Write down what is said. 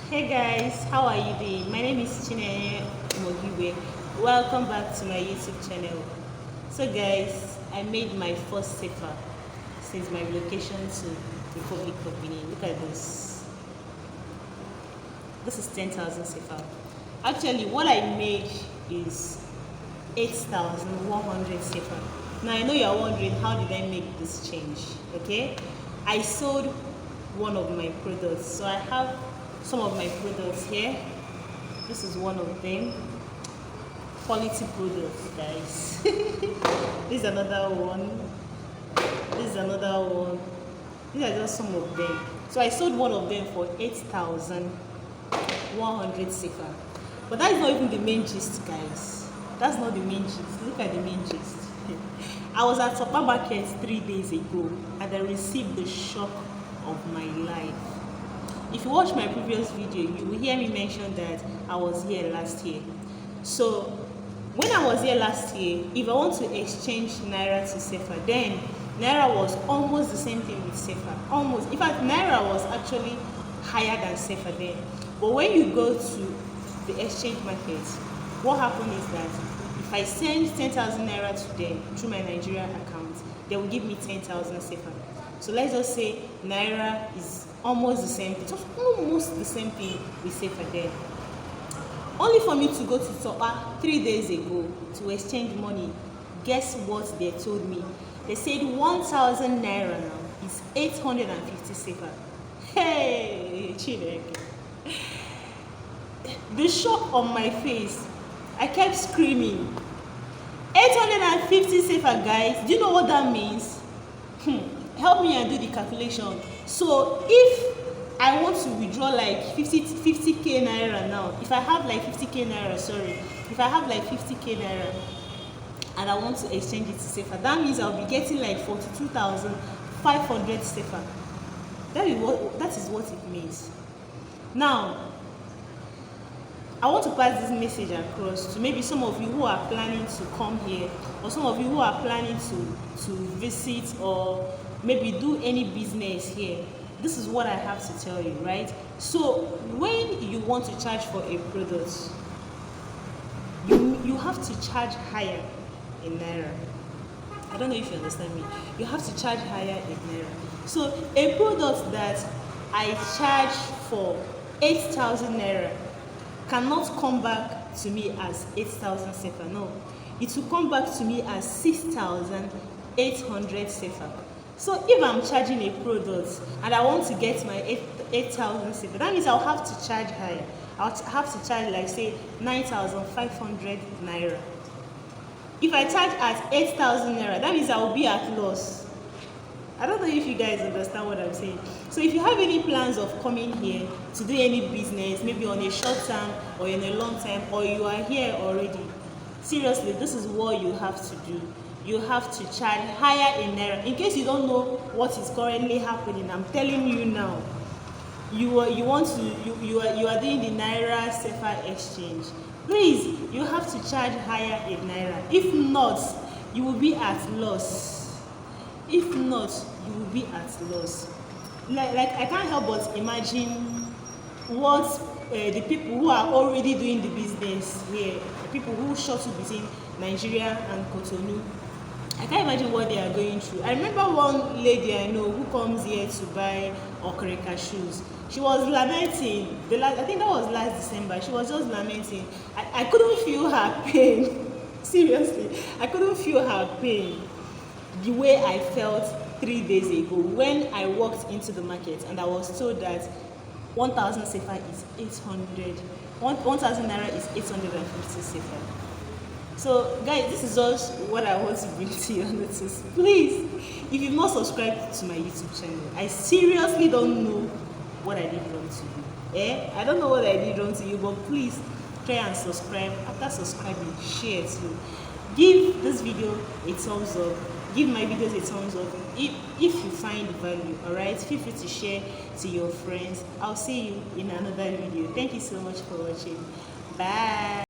Hey guys, how are you doing? My name is Mogiwe. Welcome back to my YouTube channel. So guys, I made my first CFA since my relocation to Republic of Benin. Look at this. This is 10,000 CFA. Actually, what I made is 8,100 CFA. Now I know you're wondering how did I make this change? Okay, I sold one of my products, so I have some of my products here. This is one of them. Quality products, guys. This is another one. This is another one. These are just some of them. So I sold one of them for 8,100 CFA. But that is not even the main gist, guys. That's not the main gist. Look at the main gist. I was at Tokpa Market 3 days ago and I received the shock of my life. If you watch my previous video, you will hear me mention that I was here last year. So when I was here last year, if I want to exchange Naira to CFA, then Naira was almost the same thing with CFA. Almost. In fact, Naira was actually higher than CFA then. But when you go to the exchange market, what happened is that if I send 10,000 Naira to them through my Nigerian account, they will give me 10,000 CFA. So let's just say Naira is almost the same thing, just almost the same thing with CFA there. Only for me to go to Tokpa 3 days ago to exchange money. Guess what they told me? They said 1,000 Naira now is 850 CFA. Hey, Chile. The shock on my face, I kept screaming. 850 CFA, guys. Do you know what that means? Help me and do the calculation. So if I want to withdraw like 50k Naira now, if I have like 50k Naira, if I have like 50k Naira and I want to exchange it to CFA, that means I'll be getting like 42,500 CFA. That is what it means. Now, I want to pass this message across to maybe some of you who are planning to come here, or some of you who are planning to visit or maybe do any business here. This is what I have to tell you, right? So when you want to charge for a product, you have to charge higher in Naira. I don't know if you understand me. You have to charge higher in Naira. So a product that I charge for 8,000 Naira cannot come back to me as 8,000 CFA. No, it will come back to me as 6,800 CFA. So if I'm charging a product and I want to get my 8,000 CFA, that means I'll have to charge higher. I'll have to charge like say 9,500 Naira. If I charge at 8,000 Naira, that means I will be at loss. I don't know if you guys understand what I'm saying. So if you have any plans of coming here to do any business, maybe on a short term or in a long time, or you are here already, seriously, this is what you have to do. You have to charge higher in Naira. In case you don't know what is currently happening, I'm telling you now. You are doing the Naira CFA exchange. Please, you have to charge higher in Naira. If not, you will be at loss. If not, you will be at loss. Like I can't help but imagine what the people who are already doing the business here, the people who shuttle between Nigeria and Cotonou, I can't imagine what they are going through. I remember one lady I know who comes here to buy Okreka shoes. She was lamenting. I think that was last December. She was just lamenting. I couldn't feel her pain. Seriously, I couldn't feel her pain the way I felt 3 days ago when I walked into the market and I was told that 1,000 CFA is 800. 1,000 Naira is 850 CFA. So guys, this is just what I want to bring to your notice. Please, if you've not subscribed to my YouTube channel, I seriously don't know what I did wrong to you. I don't know what I did wrong to you, but please try and subscribe. After subscribing, share too. Give this video a thumbs up. Give my videos a thumbs up if you find value. Alright, feel free to share to your friends. I'll see you in another video. Thank you so much for watching. Bye.